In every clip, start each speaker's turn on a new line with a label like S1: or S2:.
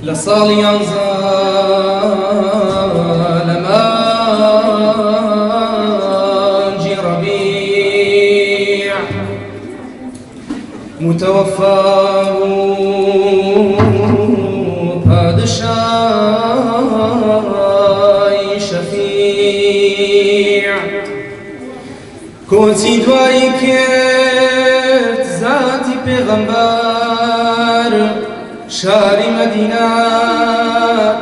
S1: لصاليان ظالمان جي ربيع متوفاه پادشاهی شفیع کۆچی دوایی کرد ذاتی پێغەمبەر شاری مەدینە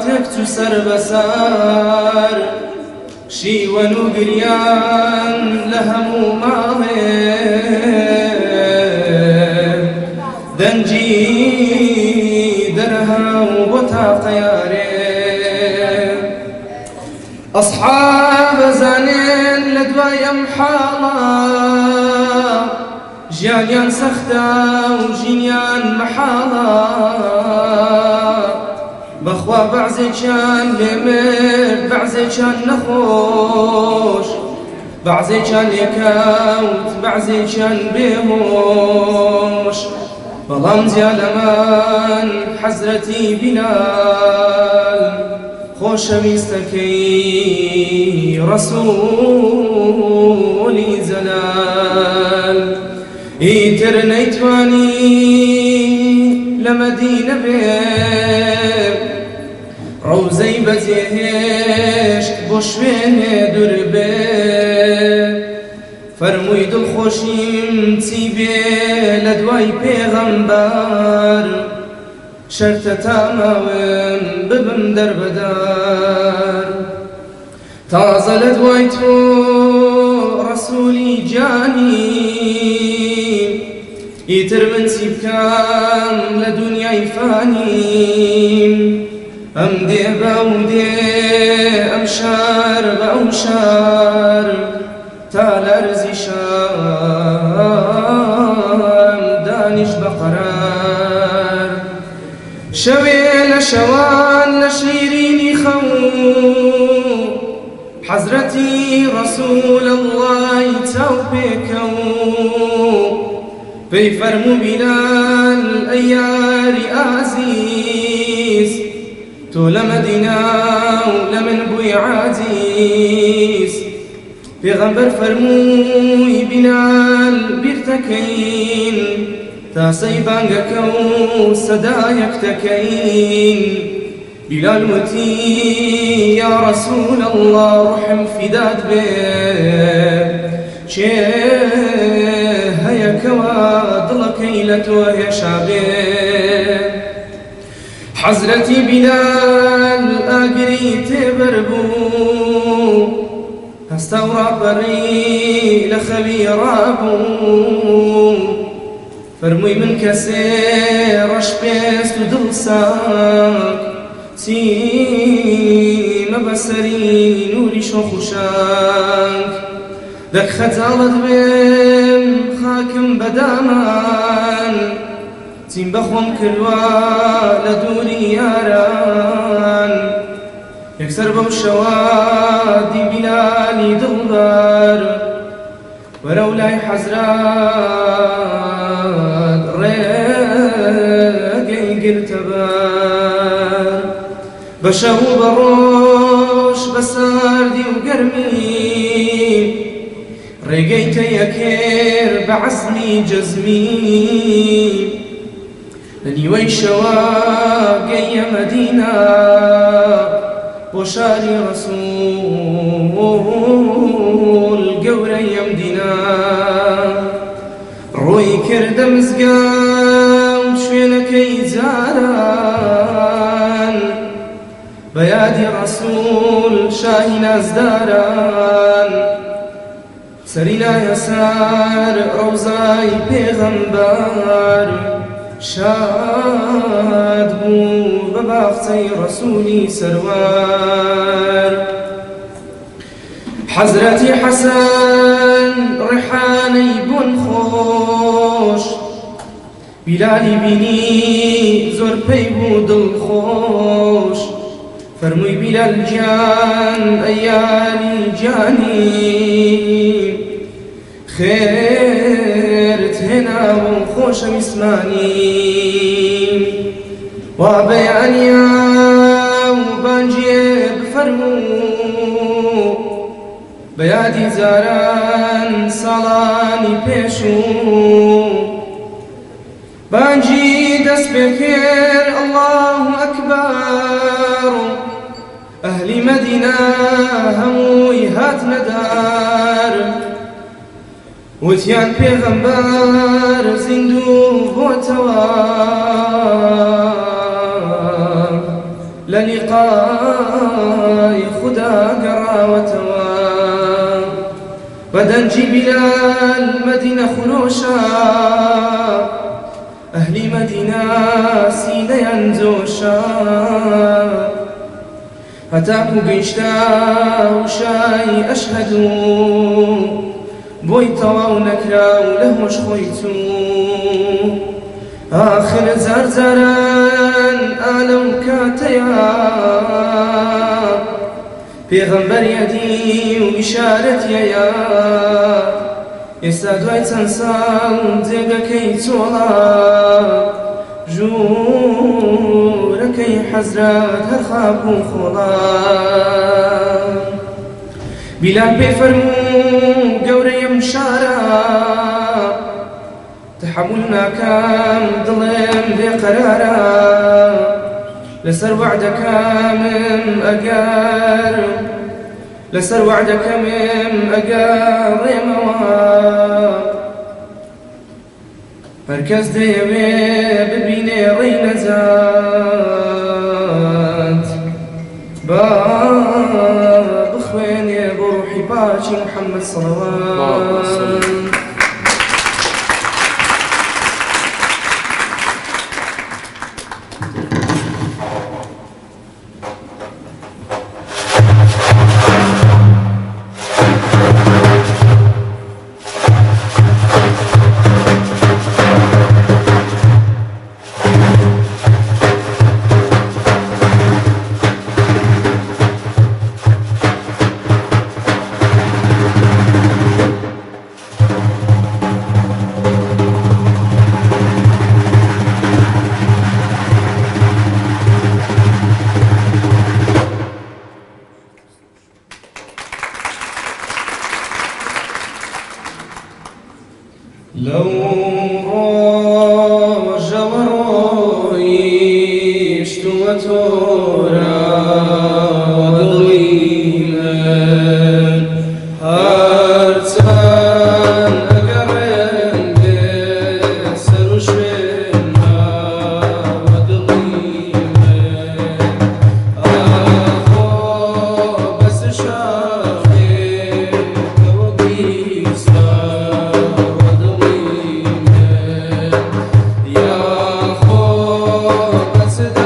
S1: تێکچ و سەر بەسەر شیوەن و گریان لە هەموو ماڵێ دەنجی دەرهاو بۆ تاقەیارێ ئەصحاب زانێن لە دوای ئەم حاڵە ژیانیان سەختە و ژینیان مەحاڵە بەخوا بەعزێکیان لێمرد بەعزێکیان نەخۆش بەعزێکیان لێکەوت بەعزێکیان بێهۆش بەڵام جیالەمان حەزرەتی بینال خۆشەویستەکەی ڕەسوولی جەلال ئیتر نەیتوانی لە مەدینە بێ ڕەوزەی بەجێهێشت بۆ شوێنێ دوور بێ فەرمووی دڵخۆشیم چی بێ لە دوای پێغەمبەر شەرتە تاماوم ببم دەربەدار تازە لە دوای تۆ ڕەسوولی جانی ئیتر من چی بکەم لە دونیای فانیم ئەم دێ بەو دێ ئەم شار بە ئەو شار تا لەرزی شام دانیش بەقەرار شەوێ لە شەوان لە شیرینی خەو حەزرەتی ڕەسوول ئەڵڵای چاو پێکەوت پێی فەرموو بیلال ئەی یاری ئازیز تۆ لە مەدینە و لە من بووی عاجیز پێغەمبەر فەرمووی بینال بیرتەکەین تاسەی بانگەکە و سەدایەک دەکەین بیلال وتی یا ڕەسوول ئەڵڵا ڕوحم فیدات بێ چێ هەیەکەوە دڵەکەی لە تۆ هێشا بێ حەزرەتی بیلال ئاگری تێبەر بوو هەستا و ڕاپەڕی لە خەوی ڕابوو فەرمووی من کەسێ ڕەش پێست و دڵساک چیمە بەسەری نووری شۆخ و شانک دەک خەجاڵت بێم خاکم بەدامان چیم بەخۆم کردووە لە دووری یاران یەکسەر بەو شەوە دی بیلالی دڵبەر وەرە و لای حەزرەت ڕێگەی گرتە بەر بە شەو و بە ڕۆژ بە ساردی و گەرمی ڕێگەی تەیەکێر بە عەزمی جەزمی لە نیوەی شەوە گەیە مەدینە بۆ شاری ڕەسوول گەورەی ئەم دینە ڕووی کردە مزگەوت شوێنەکەی جاران بە یادی ڕەسوول شاهی نازداران سەری لایە سار ڕەوزای پێغەمبەر شاد بوو بە باخچەی ڕەسوولی سەروار حەزرەتی حەسەن ڕێحانەی بۆن خۆش بیلالی بینی زۆر پێی بوو دڵخۆش فەرمووی بیلال گیان ئەی یاری گیانی خێرت هێنا بۆ خۆشەویستمانی وبيانيا وبانجي بفرمو بيادي زاران سالاني بيشو بانجي دس بخير الله أكبر أهل مدينة هموي هات ندار وتيان بيغمبر زندو بوتوا للقاء خدا قراوتوا بدنجي بلال مدينة خروشا أهل مدينة سيدة ينزوشا هتاكو قيشتا وشاي أشهدو بويتوا ونكرا ولهمش خويتو آخر زرزران آلو كاتيا پیغمبر يدي وبشارت يا يسادوي تنسال ديگكي تولا جوركي حزرات هرخاب خولا بلال بفرمو قوري مشارا تحملنا كام ظلم بقرارا لسر وعدك من أقار لسر وعدك من أقار مواب مركز ديوي ببيني رين زاد باب اخواني بروحي باشي محمد صلوات لو روج ورويشت وتورا وضليلا هارتان أقرن بسر شبنا وضليلا أخو بس شاخي وقيسا يا خو بس داخل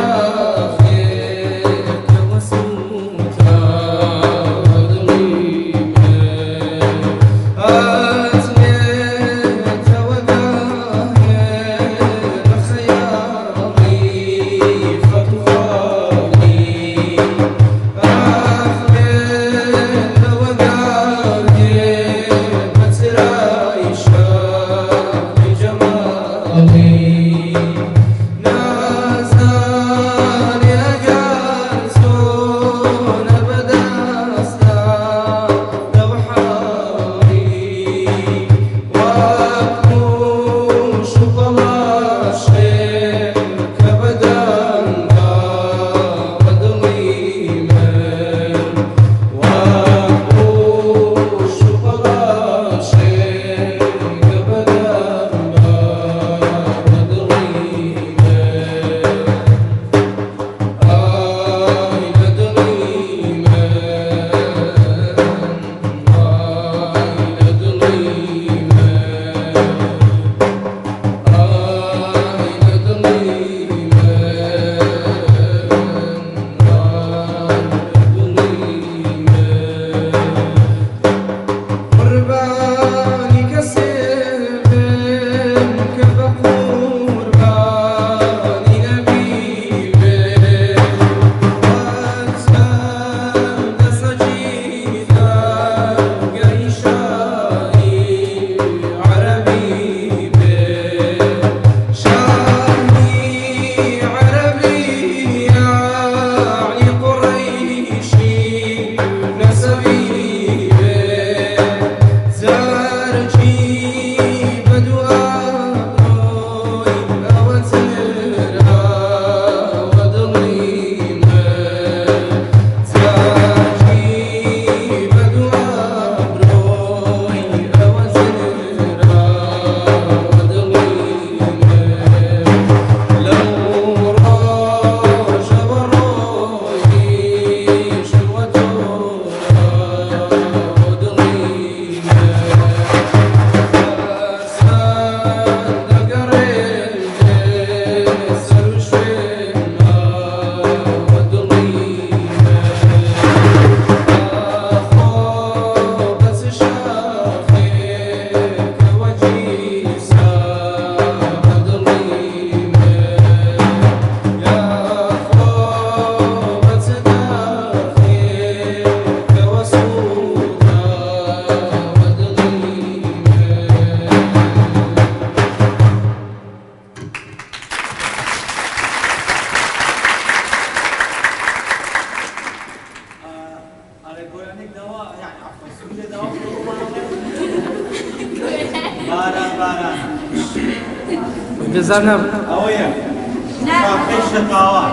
S1: بزرنا
S2: أويا فاحش الطاوات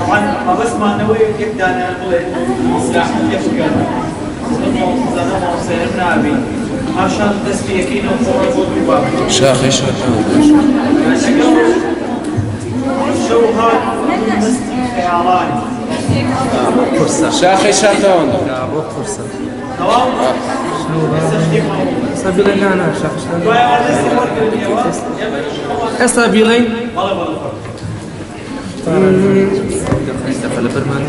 S2: طبعا بس ما نوي يبدا نقول سلاح يفكر زنا موسى نابي عشان تسبيكين وقوة بباب
S1: شاخي شاخي
S2: شو هذا خيالاني
S1: شاخي شاخون
S2: تمام
S1: سبيلين أنا شاخ سبيلين استقل برمان